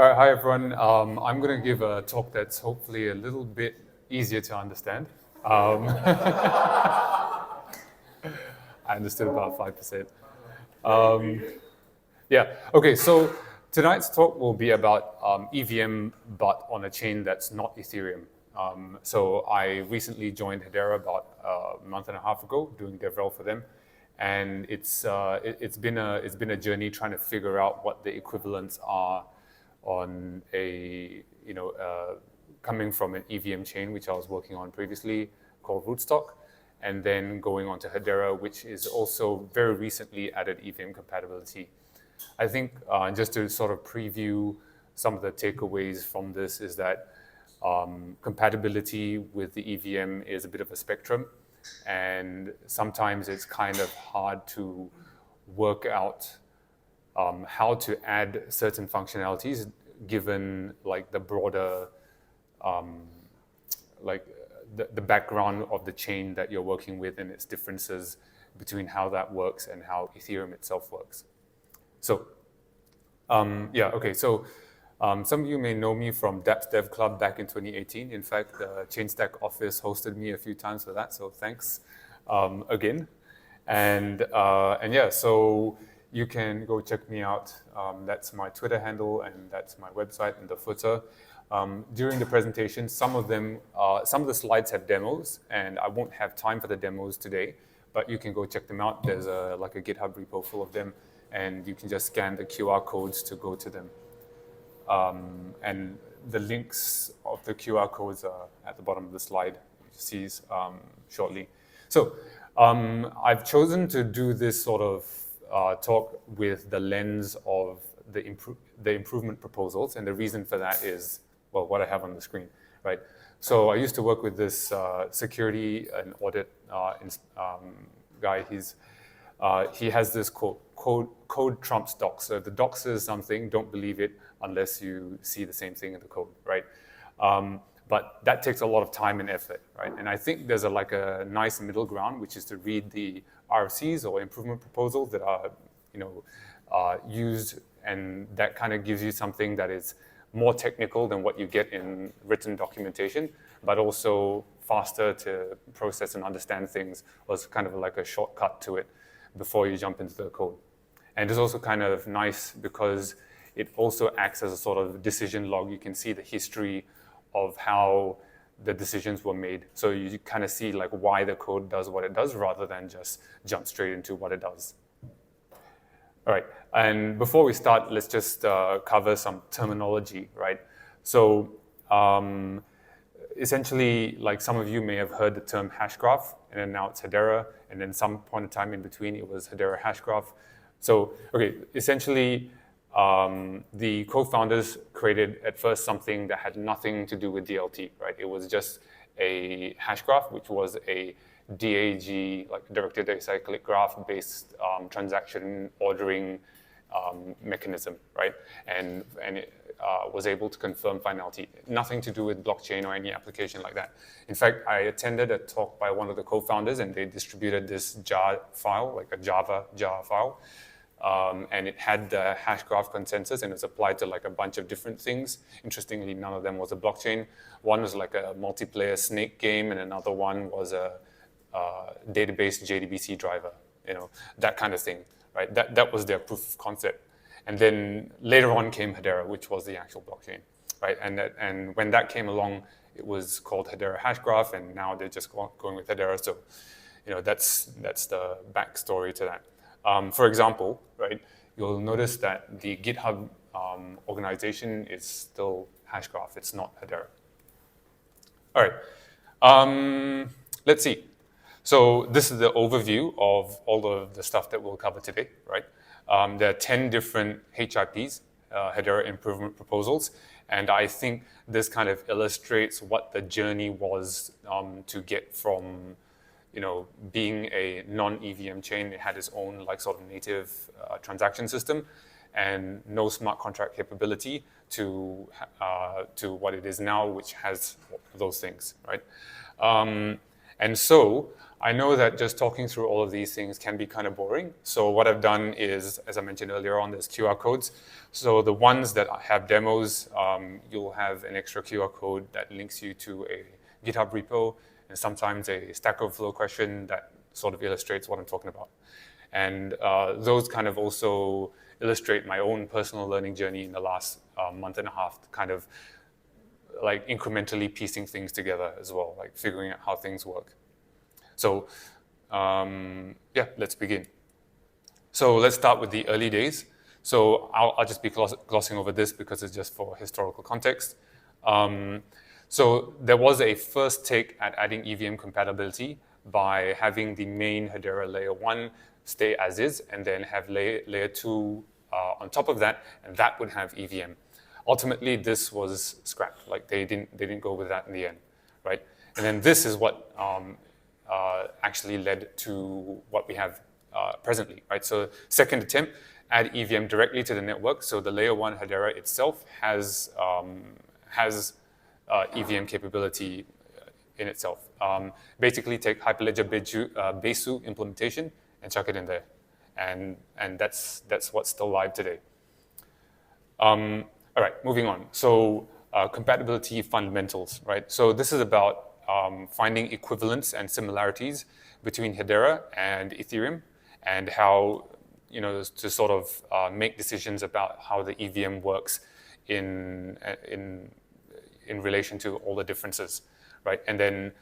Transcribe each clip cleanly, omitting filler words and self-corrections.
All right, hi everyone. I'm going to give a talk that's hopefully a little bit easier to understand. I understood about 5%. Yeah, okay, so tonight's talk will be about EVM, but on a chain that's not Ethereum. So I recently joined Hedera about a month and a half ago, doing DevRel for them. And it's been a journey trying to figure out what the equivalents are on a, coming from an EVM chain, which I was working on previously, called Rootstock, and then going on to Hedera, which is also very recently added EVM compatibility. I think just to sort of preview some of the takeaways from this is that compatibility with the EVM is a bit of a spectrum, and sometimes it's kind of hard to work out how to add certain functionalities given like the broader the background of the chain that you're working with and its differences between how that works and how Ethereum itself works. So so some of you may know me from dApps Dev Club back in 2018. In fact, the ChainStack office hosted me a few times for that, so thanks again. And yeah, so you can go check me out. That's my Twitter handle and that's my website in the footer. During the presentation, some of the slides have demos, and I won't have time for the demos today, but you can go check them out. There's a GitHub repo full of them, and you can just scan the QR codes to go to them. And the links of the QR codes are at the bottom of the slide, you see shortly. So I've chosen to do this sort of talk with the lens of the improvement proposals, and the reason for that is, well, what I have on the screen, right? So I used to work with this security and audit guy. He has this quote, code trumps docs. So if the doc says something, don't believe it unless you see the same thing in the code, right? But that takes a lot of time and effort, right? And I think there's a nice middle ground, which is to read the RFCs or improvement proposals that are used, and that kind of gives you something that is more technical than what you get in written documentation, but also faster to process and understand things, was kind of like a shortcut to it before you jump into the code. And it's also kind of nice because it also acts as a sort of decision log. You can see the history of how the decisions were made. So you kind of see like why the code does what it does rather than just jump straight into what it does. All right, and before we start, let's just cover some terminology, right? So essentially, like some of you may have heard the term hashgraph, and then now it's Hedera, and then some point in time in between it was Hedera hashgraph. So, okay, essentially, the co-founders created at first something that had nothing to do with DLT, right? It was just a hashgraph, which was a DAG, like directed acyclic graph-based transaction ordering mechanism, right? And it was able to confirm finality. Nothing to do with blockchain or any application like that. In fact, I attended a talk by one of the co-founders, and they distributed this jar file, like a Java jar file. And it had the hashgraph consensus, and it was applied to like a bunch of different things. Interestingly, none of them was a blockchain. One was like a multiplayer snake game, and another one was a database JDBC driver, that kind of thing, right? That was their proof of concept. And then later on came Hedera, which was the actual blockchain, right? And when that came along, it was called Hedera Hashgraph, and now they're just going with Hedera. So, that's the backstory to that. For example, right, you'll notice that the GitHub organization is still Hashgraph. It's not Hedera. All right, let's see. So this is the overview of all of the stuff that we'll cover today, right? There are 10 different HIPs, Hedera improvement proposals, and I think this kind of illustrates what the journey was to get from, being a non-EVM chain. It had its own like sort of native transaction system and no smart contract capability to what it is now, which has those things, right? And so I know that just talking through all of these things can be kind of boring. So what I've done is, as I mentioned earlier on, there's QR codes. So the ones that have demos, you'll have an extra QR code that links you to a GitHub repo and sometimes a Stack Overflow question that sort of illustrates what I'm talking about. And those kind of also illustrate my own personal learning journey in the last month and a half, kind of like incrementally piecing things together as well, like figuring out how things work. So yeah, let's begin. So let's start with the early days. So I'll just be glossing over this because it's just for historical context. So there was a first take at adding EVM compatibility by having the main Hedera layer 1 stay as is, and then have layer 2 on top of that, and that would have EVM. Ultimately, this was scrapped. Like they didn't go with that in the end, right? And then this is what actually led to what we have presently, right? So second attempt, add EVM directly to the network. So the layer 1 Hedera itself has EVM capability in itself. Basically take Hyperledger Besu implementation and chuck it in there. And that's what's still live today. All right, moving on. So compatibility fundamentals, right? So this is about finding equivalence and similarities between Hedera and Ethereum, and how, you know, to sort of make decisions about how the EVM works in relation to all the differences, right? And then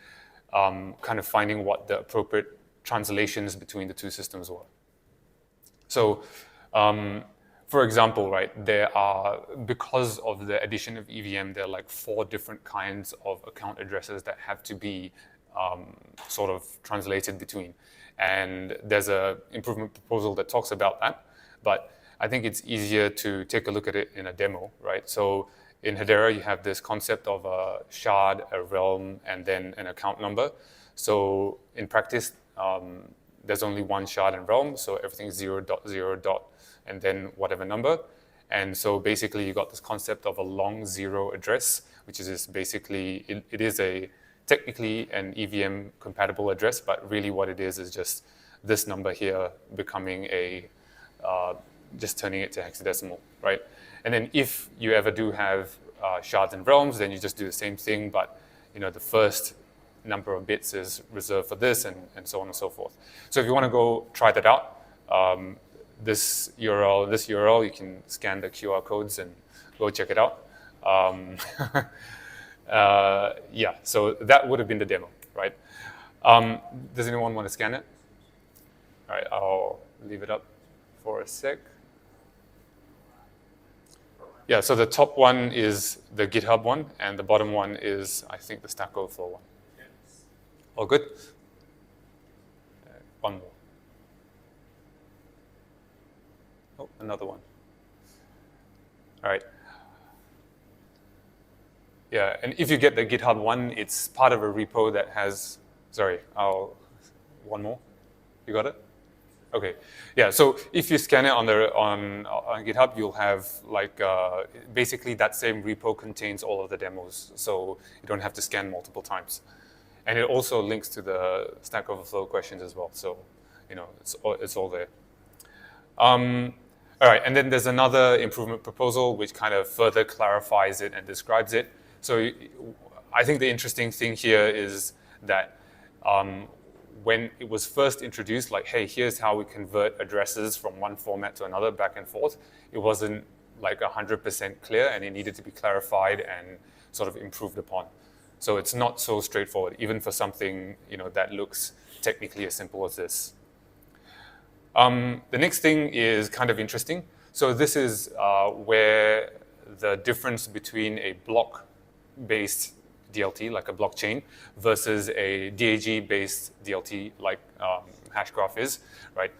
kind of finding what the appropriate translations between the two systems were. So, for example, right, there are, because of the addition of EVM, there are like 4 different kinds of account addresses that have to be sort of translated between. And there's a improvement proposal that talks about that, but I think it's easier to take a look at it in a demo, right? So in Hedera, you have this concept of a shard, a realm, and then an account number. So in practice, there's only one shard and realm, so everything's 0.0. And then whatever number. And so basically you got this concept of a long 0 address, which is basically, it is technically an EVM compatible address, but really what it is just this number here becoming just turning it to hexadecimal, right? And then if you ever do have shards and realms, then you just do the same thing, but you know, the first number of bits is reserved for this, and so on and so forth. So if you want to go try that out, this URL, you can scan the QR codes and go check it out. Yeah, so that would have been the demo, right? Does anyone want to scan it? All right, I'll leave it up for a sec. Yeah, so the top one is the GitHub one, and the bottom one is, I think, the Stack Overflow one. All good? One more. Oh, another one. All right. Yeah, and if you get the GitHub one, it's part of a repo that has, one more. You got it? Okay. Yeah, so if you scan it on GitHub, you'll have like, basically that same repo contains all of the demos, so you don't have to scan multiple times. And it also links to the Stack Overflow questions as well, so you know, it's all there. All right, and then there's another improvement proposal which kind of further clarifies it and describes it. So I think the interesting thing here is that when it was first introduced, like, hey, here's how we convert addresses from one format to another back and forth, it wasn't like 100% clear, and it needed to be clarified and sort of improved upon. So it's not so straightforward, even for something, you know, that looks technically as simple as this. The next thing is kind of interesting. So this is where the difference between a block-based DLT, like a blockchain, versus a DAG-based DLT, like Hashgraph is, right?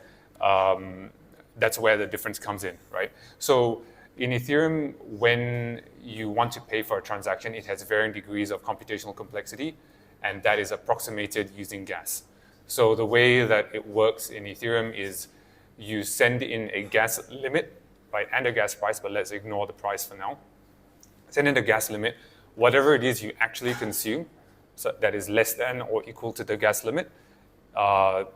That's where the difference comes in, right? So in Ethereum, when you want to pay for a transaction, it has varying degrees of computational complexity, and that is approximated using gas. So the way that it works in Ethereum is you send in a gas limit, right, and a gas price, but let's ignore the price for now. Send in a gas limit, whatever it is you actually consume. that is less than or equal to the gas limit,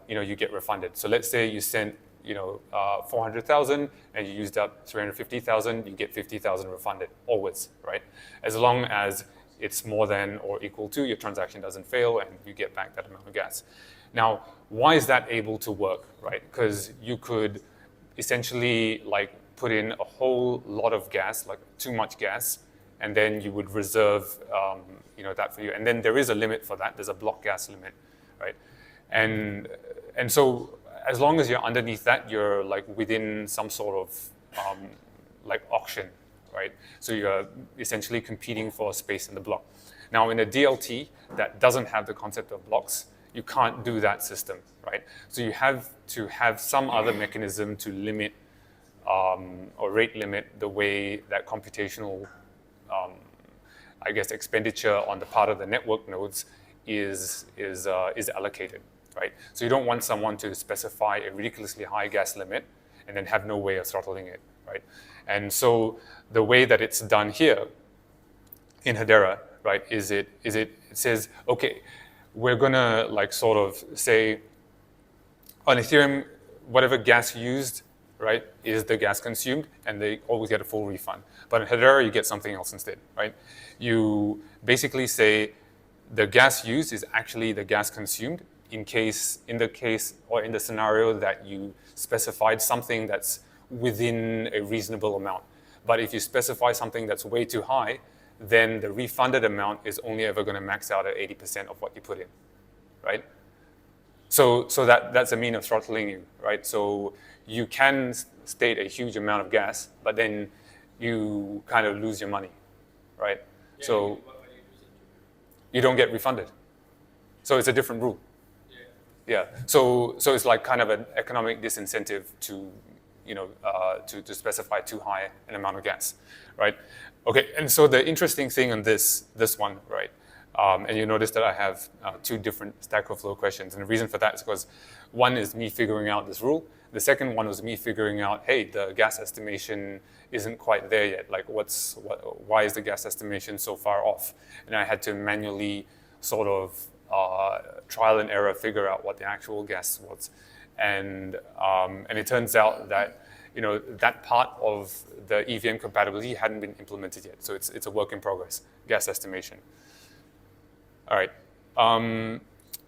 you get refunded. So let's say you sent 400,000 and you used up 350,000, you get 50,000 refunded always, right? As long as it's more than or equal to, your transaction doesn't fail and you get back that amount of gas. Now, why is that able to work, right? Because you could essentially like put in a whole lot of gas, like too much gas, and then you would reserve that for you. And then there is a limit for that. There's a block gas limit, right? And so as long as you're underneath that, you're like within some sort of like auction, right? So you're essentially competing for a space in the block. Now in a DLT that doesn't have the concept of blocks, you can't do that system, right? So you have to have some other mechanism to limit or rate limit the way that computational, expenditure on the part of the network nodes is allocated, right? So you don't want someone to specify a ridiculously high gas limit and then have no way of throttling it, right? And so the way that it's done here in Hedera, right, is it says, okay, we're gonna like sort of say on Ethereum, whatever gas used, right, is the gas consumed, and they always get a full refund. But in Hedera, you get something else instead, right? You basically say the gas used is actually the gas consumed in the case or in the scenario that you specified something that's within a reasonable amount. But if you specify something that's way too high, then the refunded amount is only ever going to max out at 80% of what you put in, right? So that's a mean of throttling you, right? So you can state a huge amount of gas, but then you kind of lose your money, right? Yeah, so you don't get refunded. So it's a different rule. Yeah. So it's like kind of an economic disincentive to to specify too high an amount of gas, right? Okay. And so the interesting thing on this one, right? And you notice that I have two different Stack Overflow questions, and the reason for that is because one is me figuring out this rule. The second one was me figuring out, hey, the gas estimation isn't quite there yet. Like, why is the gas estimation so far off? And I had to manually sort of trial and error figure out what the actual gas was. And it turns out that that part of the EVM compatibility hadn't been implemented yet. So it's a work in progress, gas estimation. All right,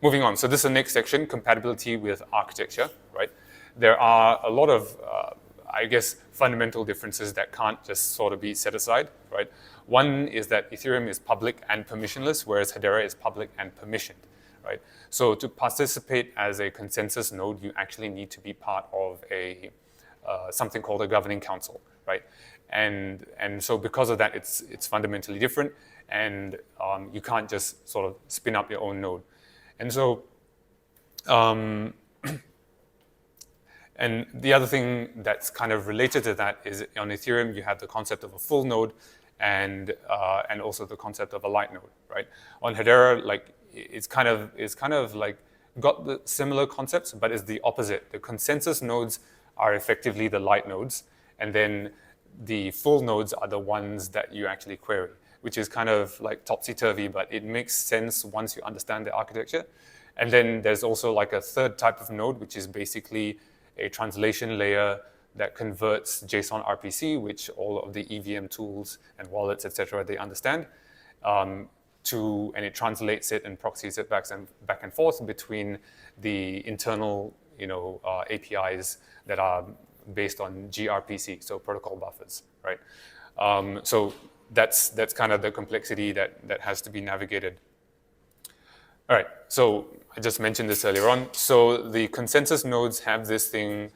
moving on. So this is the next section, compatibility with architecture, right? There are a lot of, fundamental differences that can't just sort of be set aside, right? One is that Ethereum is public and permissionless, whereas Hedera is public and permissioned, right? So to participate as a consensus node, you actually need to be part of a something called a governing council, right? And so because of that, it's fundamentally different, and you can't just sort of spin up your own node. And so, and the other thing that's kind of related to that is on Ethereum, you have the concept of a full node and also the concept of a light node, right? On Hedera, like it's kind of like got the similar concepts, but it's the opposite. The consensus nodes are effectively the light nodes, and then the full nodes are the ones that you actually query, which is kind of like topsy-turvy, but it makes sense once you understand the architecture. And then there's also like a third type of node, which is basically a translation layer that converts JSON RPC, which all of the EVM tools and wallets, etc., they understand, and it translates it and proxies it back and forth between the internal, APIs that are based on gRPC, so protocol buffers, right? So that's kind of the complexity that has to be navigated. All right, so I just mentioned this earlier on. So the consensus nodes have this thing,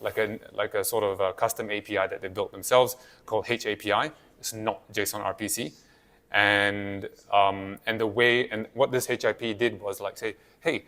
like a sort of a custom API that they built themselves called HAPI. It's not JSON RPC, and what this HIP did was like say, hey,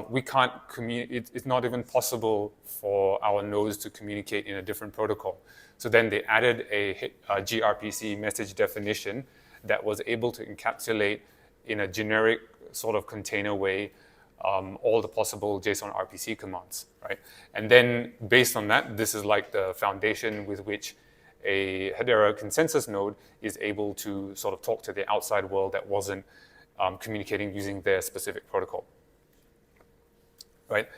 we can't communicate. It's not even possible for our nodes to communicate in a different protocol. So then they added a gRPC message definition that was able to encapsulate in a generic sort of container way all the possible JSON RPC commands, right? And then based on that, this is like the foundation with which a Hedera consensus node is able to sort of talk to the outside world that wasn't communicating using their specific protocol, right?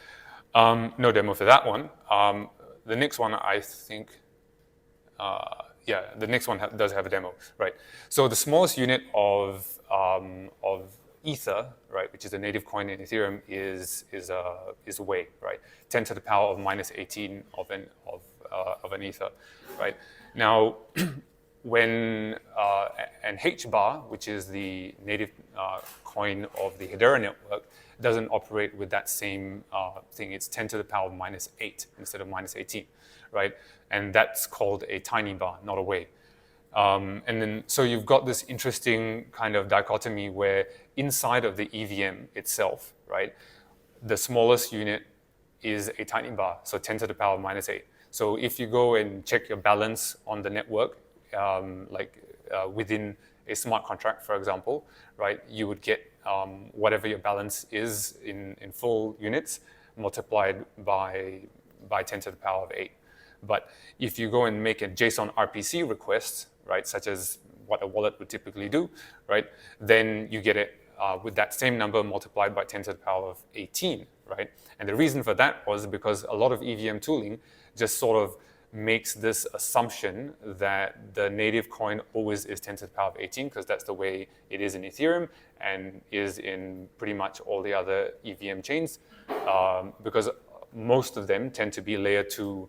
No demo for that one. The next one, I think, the next one does have a demo, right? So the smallest unit of Ether, right, which is a native coin in Ethereum, is Wei, right? 10 to the power of minus 18 of an Ether, right? Now, when an H bar, which is the native coin of the Hedera network, doesn't operate with that same thing. It's 10 to the power of minus 8 instead of minus 18, right? And that's called a tiny bar, not a Wei. And then, so you've got this interesting kind of dichotomy where inside of the EVM itself, right, the smallest unit is a tiny bar, so 10 to the power of minus 8. So if you go and check your balance on the network, within a smart contract, for example, right, you would get whatever your balance is in full units multiplied by 10 to the power of 8. But if you go and make a JSON RPC request, right, such as what a wallet would typically do, right, then you get it with that same number multiplied by 10 to the power of 18, right? And the reason for that was because a lot of EVM tooling just sort of makes this assumption that the native coin always is 10 to the power of 18, because that's the way it is in Ethereum and is in pretty much all the other EVM chains, because most of them tend to be layer 2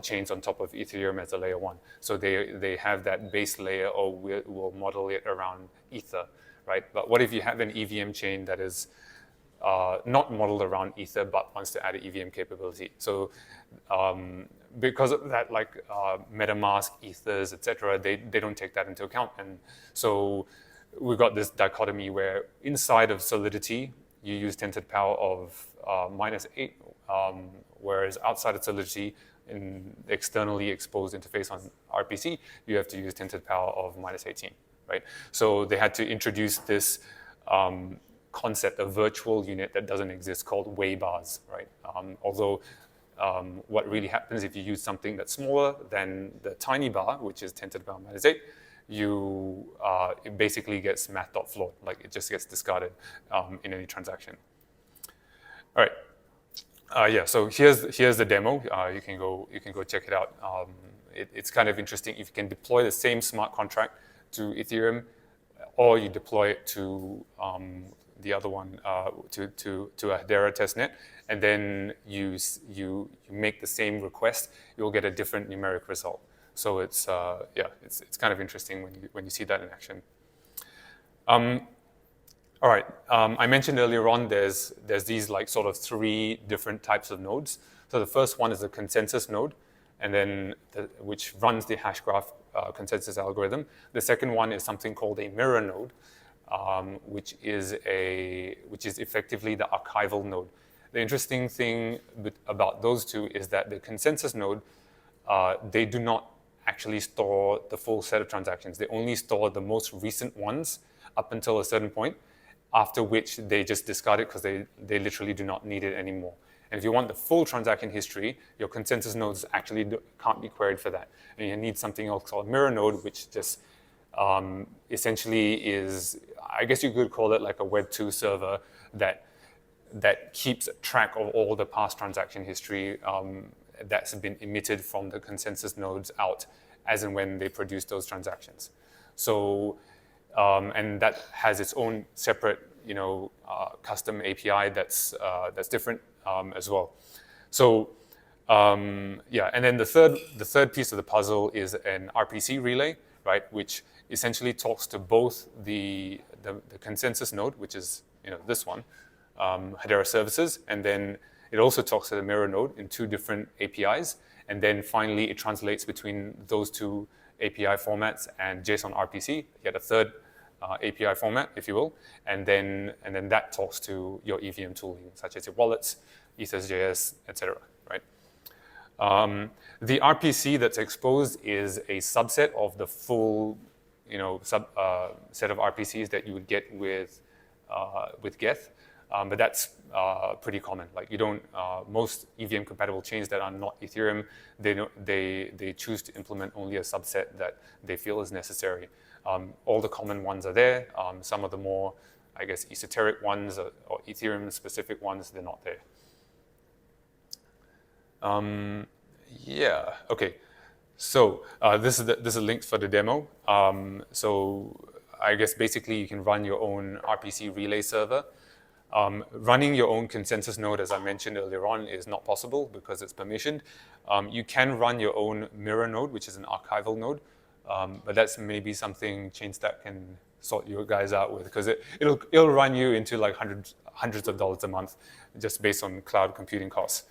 chains on top of Ethereum as a layer 1. So they have that base layer, or we'll model it around Ether, right? But what if you have an EVM chain that is not modeled around Ether, but wants to add an EVM capability? So because of that, like MetaMask, Ethers, etc., they don't take that into account. And so we've got this dichotomy where inside of Solidity, you use 10 to the power of minus 8, whereas outside of Solidity, in the externally exposed interface on RPC, you have to use 10 to the power of minus 18, right? So they had to introduce this concept of virtual unit that doesn't exist called Wei bars, right? Although what really happens if you use something that's smaller than the tiny bar, which is 10 to the power minus 8, it basically gets math.flawed, like it just gets discarded in any transaction. All right. So here's the demo. You can go check it out. It's kind of interesting if you can deploy the same smart contract to Ethereum, or you deploy it to the other one, to a Hedera testnet, and then you make the same request, you'll get a different numeric result. So it's kind of interesting when you see that in action. All right, I mentioned earlier on there's these like sort of 3 different types of nodes. So the first one is a consensus node, and then which runs the hash graph consensus algorithm. The second one is something called a mirror node, which is effectively the archival node. The interesting thing about those two is that the consensus node, they do not actually store the full set of transactions. They only store the most recent ones up until a certain point, after which they just discard it because they literally do not need it anymore. And if you want the full transaction history, your consensus nodes actually can't be queried for that. And you need something else called mirror node, which just essentially is, I guess you could call it like a Web 2 server that keeps track of all the past transaction history that's been emitted from the consensus nodes out as and when they produce those transactions. So, and that has its own separate, custom API that's different as well. So, and then the third piece of the puzzle is an RPC relay, right, which essentially talks to both the consensus node, which is this one, Hedera services, and then it also talks to the mirror node in 2 different APIs, and then finally it translates between those 2 API formats and JSON RPC, yet a third API format, if you will, and then that talks to your EVM tooling, such as your wallets, Ethers.js, etc. Right? The RPC that's exposed is a subset of the full, set of RPCs that you would get with Geth, but that's pretty common. Like most EVM compatible chains that are not Ethereum, they choose to implement only a subset that they feel is necessary. All the common ones are there. Some of the more I guess, esoteric ones or Ethereum-specific ones, they're not there. Yeah, okay. So this is a link for the demo. So I guess basically you can run your own RPC relay server. Running your own consensus node, as I mentioned earlier on, is not possible because it's permissioned. You can run your own mirror node, which is an archival node, but that's maybe something ChainStack can sort you guys out with, because it'll run you into like hundreds of dollars a month just based on cloud computing costs.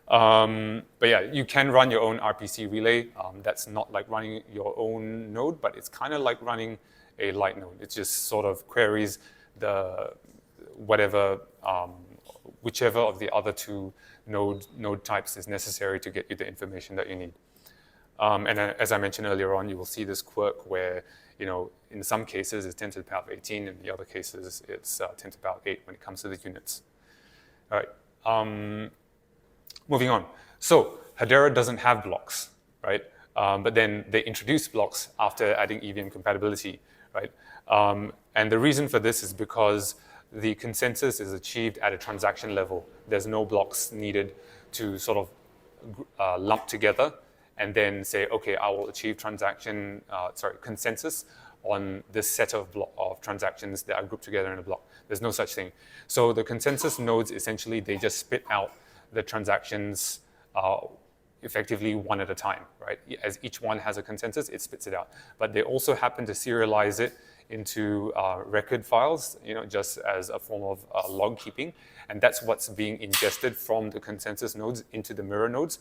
But yeah, you can run your own RPC relay. That's not like running your own node, but it's kind of like running a light node. It just sort of queries the whichever of the other two node types is necessary to get you the information that you need. And as I mentioned earlier on, you will see this quirk where, in some cases it's 10 to the power of 18, in the other cases it's 10 to the power of 8 when it comes to the units. All right. Moving on. So Hedera doesn't have blocks, right? But then they introduced blocks after adding EVM compatibility, right? And the reason for this is because the consensus is achieved at a transaction level. There's no blocks needed to sort of lump together and then say, okay, I will achieve consensus on this set of transactions that are grouped together in a block. There's no such thing. So the consensus nodes, essentially, they just spit out the transactions effectively one at a time, right? As each one has a consensus, it spits it out. But they also happen to serialize it into record files, just as a form of log keeping. And that's what's being ingested from the consensus nodes into the mirror nodes,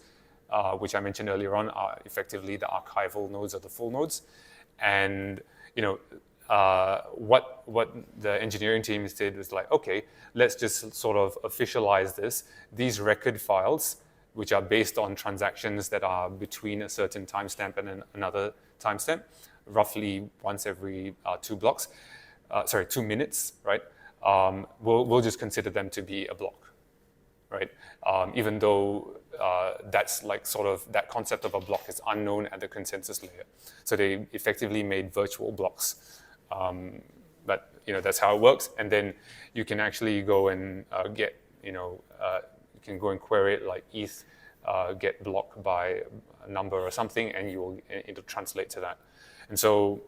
which I mentioned earlier on are effectively the archival nodes or the full nodes. And what the engineering teams did was like, okay, let's just sort of officialize this. These record files, which are based on transactions that are between a certain timestamp and another timestamp, roughly once every 2 minutes, right? We'll just consider them to be a block, right? Even though that's like sort of that concept of a block is unknown at the consensus layer. So they effectively made virtual blocks. But that's how it works. And then you can actually go and get, you can go and query it like ETH get block by a number or something, and it'll translate to that. And so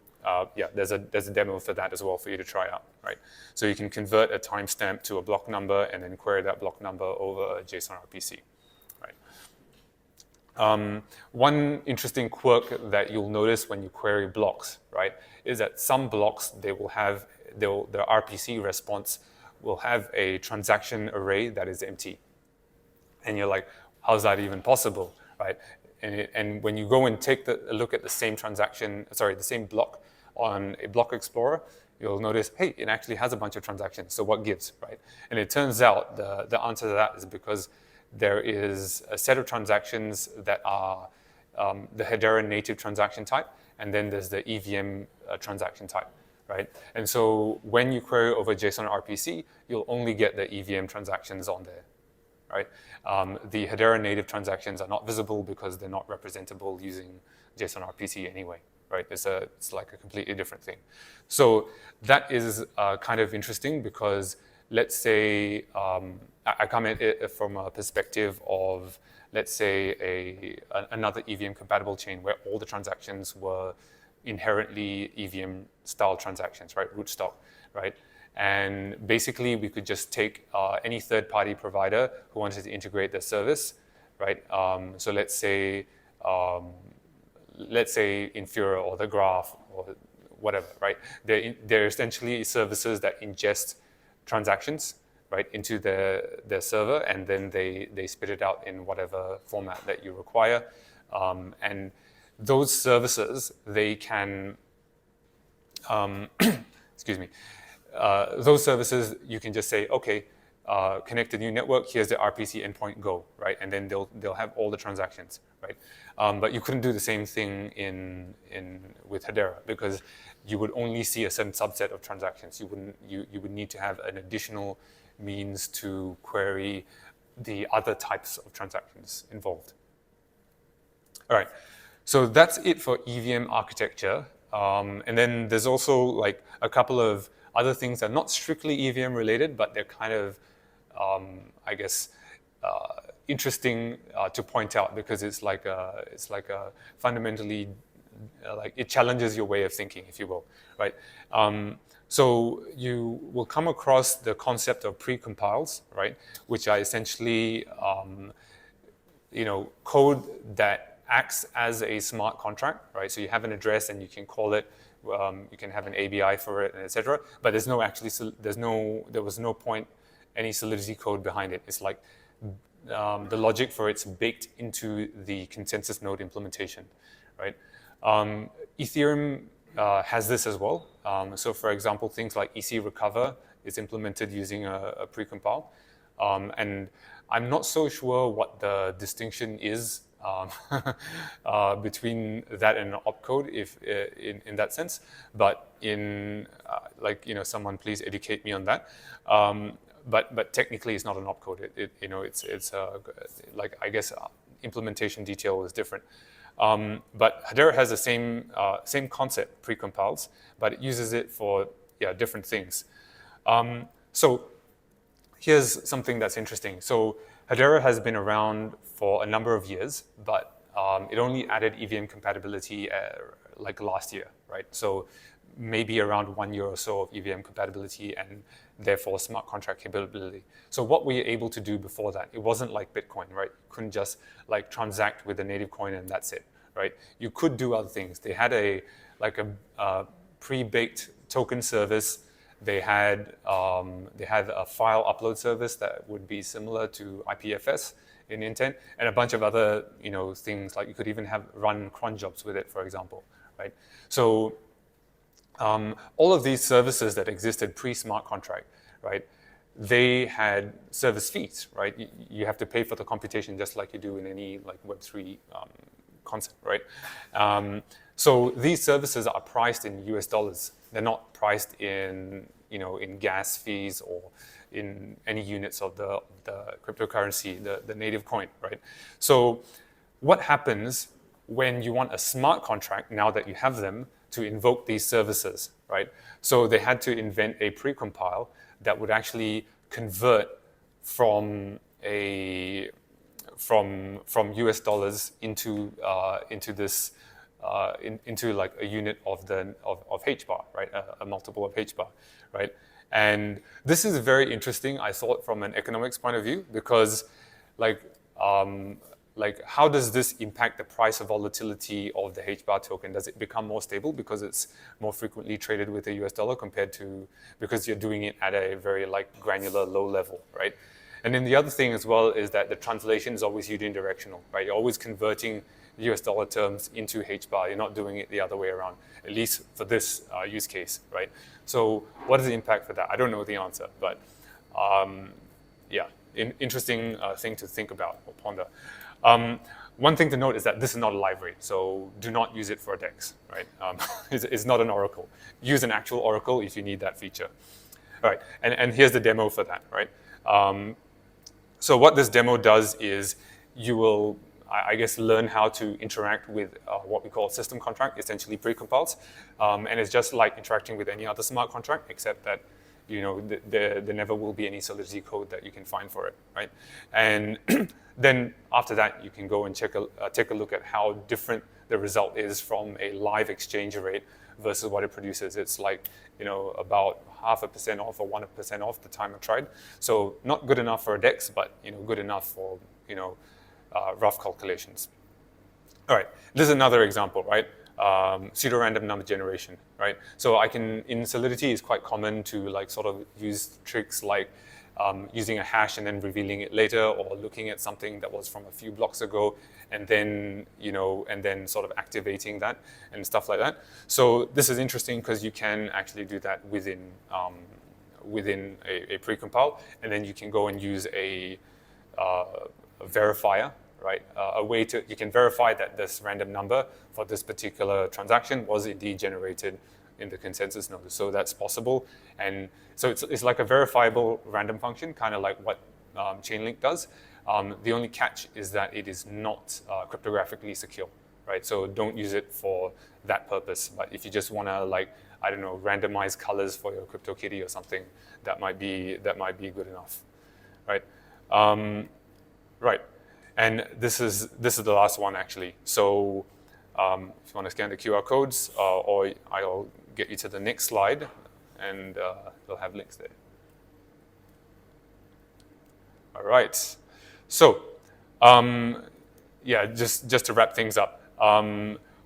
yeah, there's a demo for that as well for you to try out, right? So you can convert a timestamp to a block number and then query that block number over a JSON RPC, right? One interesting quirk that you'll notice when you query blocks, right, is that some blocks, their RPC response will have a transaction array that is empty. And you're like, how's that even possible, right? And when you go and take a look at the same the same block on a block explorer, you'll notice, hey, it actually has a bunch of transactions. So what gives, right? And it turns out the answer to that is because there is a set of transactions that are the Hedera native transaction type, and then there's the EVM transaction type, right? And so when you query over JSON RPC, you'll only get the EVM transactions on there, right? The Hedera native transactions are not visible because they're not representable using JSON RPC anyway, right? It's like a completely different thing. So that is kind of interesting because let's say, I come at it from a perspective of, let's say, another EVM compatible chain where all the transactions were inherently EVM style transactions, right? Rootstock, right? And basically, we could just take any third-party provider who wanted to integrate their service, right? So let's say Infura or the Graph or whatever, right? They're essentially services that ingest transactions, right, into their server, and then they spit it out in whatever format that you require. And those services, they can, excuse me, those services, you can just say, okay, connect a new network, here's the RPC endpoint, go, right? And then they'll have all the transactions, right? But you couldn't do the same thing with Hedera because you would only see a certain subset of transactions. You would need to have an additional means to query the other types of transactions involved. All right, so that's it for EVM architecture. And then there's also like a couple of other things that are not strictly EVM related, but they're kind of, I guess, interesting to point out because it's like a fundamentally like it challenges your way of thinking, if you will, right? So you will come across the concept of pre-compiles, right, which are essentially code that acts as a smart contract, right? So you have an address and you can call it, you can have an ABI for it, and etc. But there was no point any Solidity code behind it. It's like the logic for it's baked into the consensus node implementation, right? Ethereum has this as well. So for example, things like EC recover is implemented using a precompile. And I'm not so sure what the distinction is between that and an opcode in that sense. But someone please educate me on that. But technically it's not an opcode. It's like I guess implementation detail is different. But Hedera has the same concept, precompiles, but it uses it for different things. So here's something that's interesting. So Hedera has been around for a number of years, but it only added EVM compatibility like last year, right? So maybe around 1 year or so of EVM compatibility and therefore smart contract capability. So what were you able to do before that? It wasn't like Bitcoin, right? You couldn't just like transact with a native coin and that's it, right? You could do other things. They had a pre-baked token service. They had a file upload service that would be similar to IPFS in intent, and a bunch of other things like you could even run cron jobs with it, for example, right? So all of these services that existed pre-smart contract, right? They had service fees, right? You have to pay for the computation just like you do in any like Web3 concept, right? So these services are priced in US dollars. They're not priced in gas fees or in any units of the cryptocurrency, the native coin, right? So what happens when you want a smart contract, now that you have them, to invoke these services, right? So they had to invent a precompile that would actually convert from US dollars into this into like a unit of H bar, right? A multiple of H bar, right? And this is very interesting, I thought, from an economics point of view, because how does this impact the price of volatility of the H bar token? Does it become more stable because it's more frequently traded with the US dollar compared to because you're doing it at a very granular low level, right? And then the other thing as well is that the translation is always unidirectional, right? You're always converting US dollar terms into H bar. You're not doing it the other way around, at least for this use case, right? So what is the impact for that? I don't know the answer, but interesting thing to think about or ponder. One thing to note is that this is not a library, so do not use it for a DEX, right? It's not an oracle. Use an actual oracle if you need that feature. All right, and here's the demo for that, right? So what this demo does is you will, I guess, learn how to interact with what we call system contract, essentially precompiles. And it's just like interacting with any other smart contract, except that there never will be any Solidity code that you can find for it, right? And then after that, you can go and take a look at how different the result is from a live exchange rate versus what it produces. It's like about 0.5% off or 1% off the time I tried. So not good enough for a DEX, but good enough for rough calculations. All right, this is another example, right? Pseudo-random number generation, right? So in Solidity, it's quite common to sort of use tricks like using a hash and then revealing it later, or looking at something that was from a few blocks ago and then, sort of activating that and stuff like that. So this is interesting because you can actually do that within a precompile, and then you can go and use a verifier, right? You can verify that this random number for this particular transaction was indeed generated in the consensus node. So that's possible. And so it's like a verifiable random function, kind of like what Chainlink does. The only catch is that it is not cryptographically secure, right? So don't use it for that purpose. But if you just want to, like, I don't know, randomize colors for your CryptoKitty or something, that might be good enough, right? Right, and this is the last one actually. So if you want to scan the QR codes, or I'll get you to the next slide, and they'll have links there. All right, so yeah, just to wrap things up.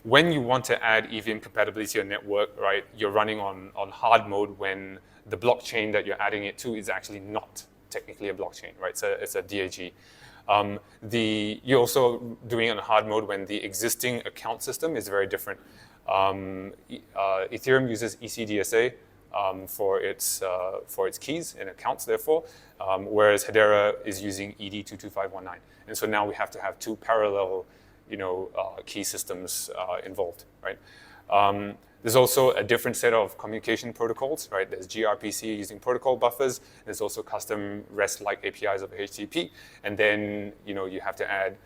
When you want to add EVM compatibility to your network, right, you're running on hard mode when the blockchain that you're adding it to is actually not technically a blockchain, right? So it's a DAG. You're also doing it on hard mode when the existing account system is very different. Ethereum uses ECDSA for its keys and accounts, therefore, whereas Hedera is using ED22519. And so now we have to have two parallel, key systems involved, right? There's also a different set of communication protocols, right? There's gRPC using protocol buffers. There's also custom REST-like APIs over HTTP, and then you have to add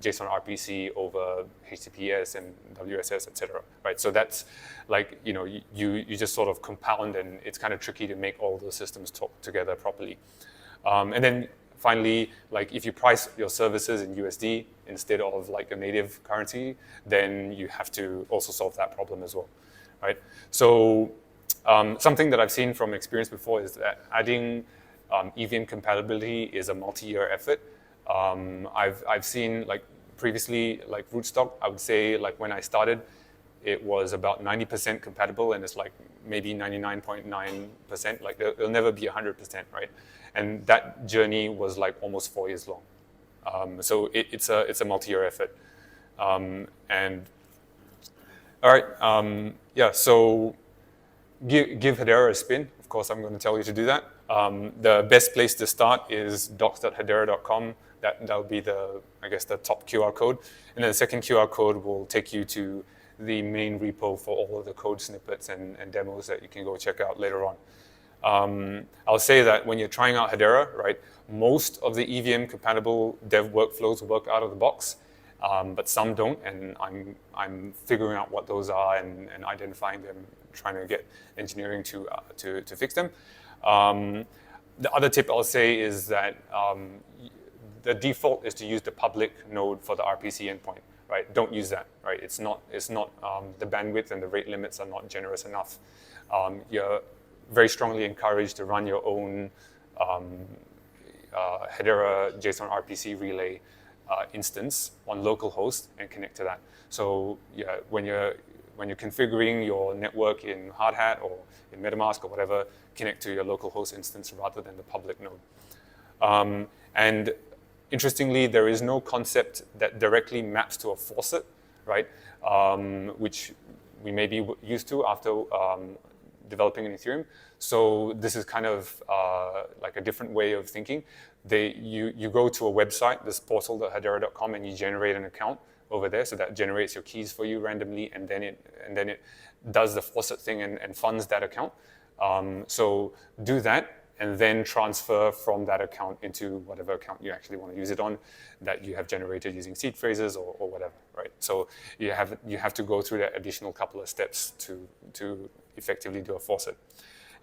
JSON RPC over HTTPS and WSS, etc. Right? So that's like you just sort of compound, and it's kind of tricky to make all those systems talk together properly. And then finally, like if you price your services in USD instead of like a native currency, then you have to also solve that problem as well, right? So something that I've seen from experience before is that adding EVM compatibility is a multi-year effort. I've seen like previously, like Rootstock, I would say like when I started, it was about 90% compatible, and it's like maybe 99.9%. Like there'll never be 100%, right? And that journey was like almost 4 years long. So it's a multi-year effort. And all right, yeah. So give Hedera a spin. Of course, I'm going to tell you to do that. The best place to start is docs.hedera.com. That'll be the top QR code, and then the second QR code will take you to the main repo for all of the code snippets and demos that you can go check out later on. I'll say that when you're trying out Hedera, right, most of the EVM compatible dev workflows work out of the box, but some don't, and I'm figuring out what those are and identifying them, trying to get engineering to fix them. The other tip I'll say is that the default is to use the public node for the RPC endpoint, right? Don't use that, right? It's not the bandwidth and the rate limits are not generous enough. You're very strongly encouraged to run your own Hedera JSON RPC relay instance on localhost and connect to that. So yeah, when you're configuring your network in Hardhat or in MetaMask or whatever, connect to your localhost instance rather than the public node. And interestingly, there is no concept that directly maps to a faucet, right? Which we may be used to after developing in Ethereum. So this is kind of like a different way of thinking. You go to a website, this portal.hedera.com, and you generate an account over there. So that generates your keys for you randomly, and then it does the faucet thing and funds that account. So do that, and then transfer from that account into whatever account you actually want to use it on that you have generated using seed phrases or whatever, right? So you have to go through that additional couple of steps to effectively do a faucet.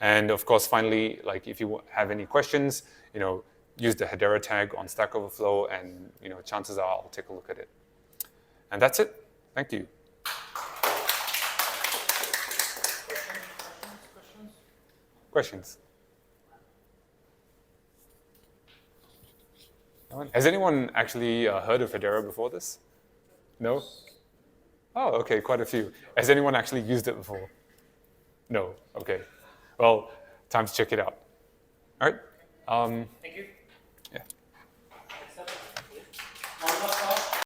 And of course, finally, like if you have any questions, use the Hedera tag on Stack Overflow, and chances are I'll take a look at it. And that's it. Thank you. Questions? Has anyone actually heard of Hedera before this? No? Oh, okay, quite a few. Has anyone actually used it before? No, okay. Well, time to check it out. All right. Thank you.